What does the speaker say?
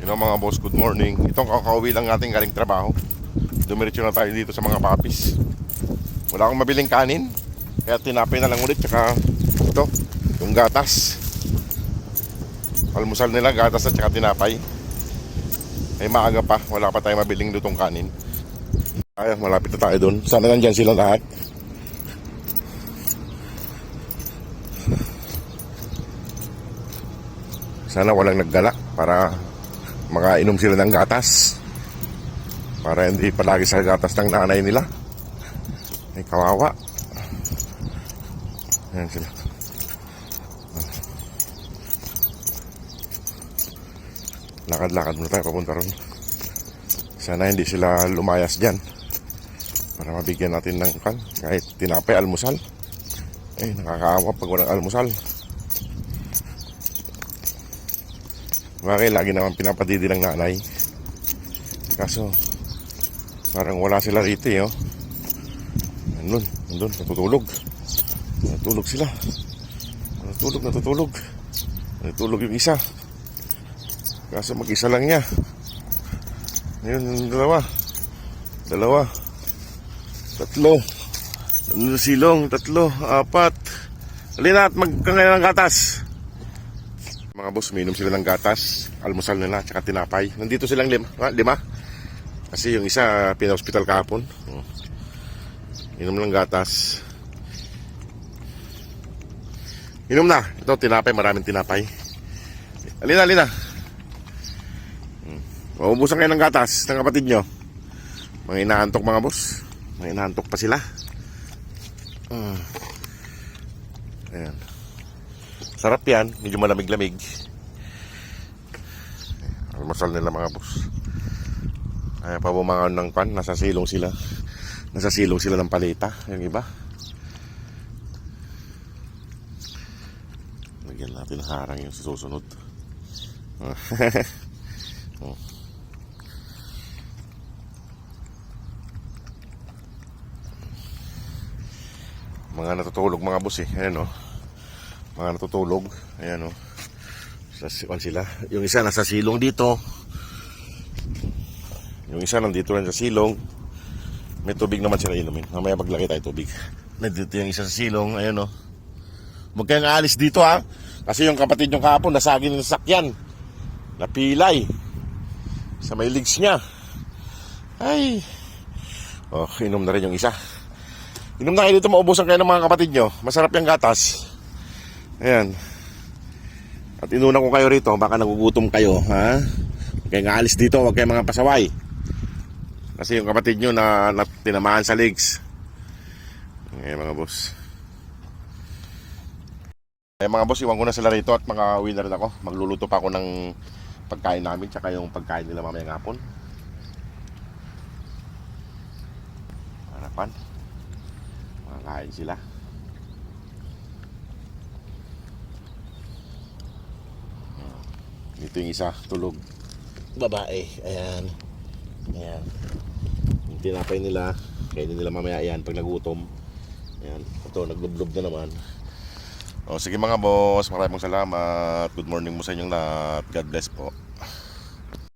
Mga boss, good morning. Itong kakauwi lang natin galing trabaho. Dumiretso na tayo dito sa mga papis. Wala akong mabiling kanin, kaya tinapay na lang ulit. Tsaka ito, yung gatas. Almusal nila, gatas at tsaka tinapay. Ay maaga pa, wala pa tayong mabiling lutong kanin. Ay, malapit na tayo dun. Sana nandyan sila lahat. Sana walang nagdala para makainom sila ng gatas, para hindi palagi sa gatas ng nanay nila. Ay kawawa. Ayan sila. Lakad-lakad muna tayo papunta ron. Sana hindi sila lumayas dyan, para mabigyan natin ng kahit tinapay, almusal. Ay nakakaawa pag walang almusal. Bakit lagi naman pinapadidi ng nanay, kaso parang wala sila rito eh, oh. Nandun, natutulog sila. Natutulog yung isa, kaso mag-isa lang niya. Ayun, dalawa, tatlo, nandun sa silong, tatlo, apat. Halina at magkangay ng gatas. Mga boss, minom sila ng gatas, almusal nila, tsaka tinapay. Nandito silang lima. Kasi yung isa pina-hospital kahapon. Inom ng gatas. Inom na. Ito, tinapay, maraming tinapay. Alina. Maubusan kayo ng gatas ng kapatid nyo. Mga inaantok mga boss. Mga inaantok pa sila. Ayan. Sarap yan, medyo malamig-lamig. Almusal nila mga boss. Ayaw pa bumangon ng pan, nasa silong sila ng palita, yung iba. Lagyan natin harang yung susunod. Mga natutulog mga boss eh. Ayan o. Mga natutulog. Ayan o. Sila. Yung isa nasa silong dito. Yung isa nandito rin sa silong. May tubig naman sila inumin. Mamaya paglaki tayo tubig. Nandito yung isa sa silong. Ayan o. Huwag kayong aalis dito ha. Kasi yung kapatid yung kahapon nasagin ng sakyan. Napilay. Sa may legs niya. Ay. Oh, inom na rin yung isa. Inom na kayo dito, maubusan kayo ng mga kapatid nyo. Masarap yung gatas. Ayan. At inuna ko kayo rito, baka nagugutom kayo, ha? Huwag kayong aalis dito, huwag kayong mga pasaway. Kasi yung kapatid nyo na tinamaan sa legs. Ayan mga boss. Ayan mga boss, iwan ko na sila rito at makauwi na rin ako. Magluluto pa ako ng pagkain namin, tsaka yung pagkain nila mamayang hapon. Harapan. Makakain sila. Dito yung isa, tulog. Babae, ayan. Yung tinapay nila, kainin nila mamaya yan pag nagutom. Ayan, ito, naglublob na naman. O sige mga boss, maraming salamat. Good morning mo sa inyong lahat. God bless po.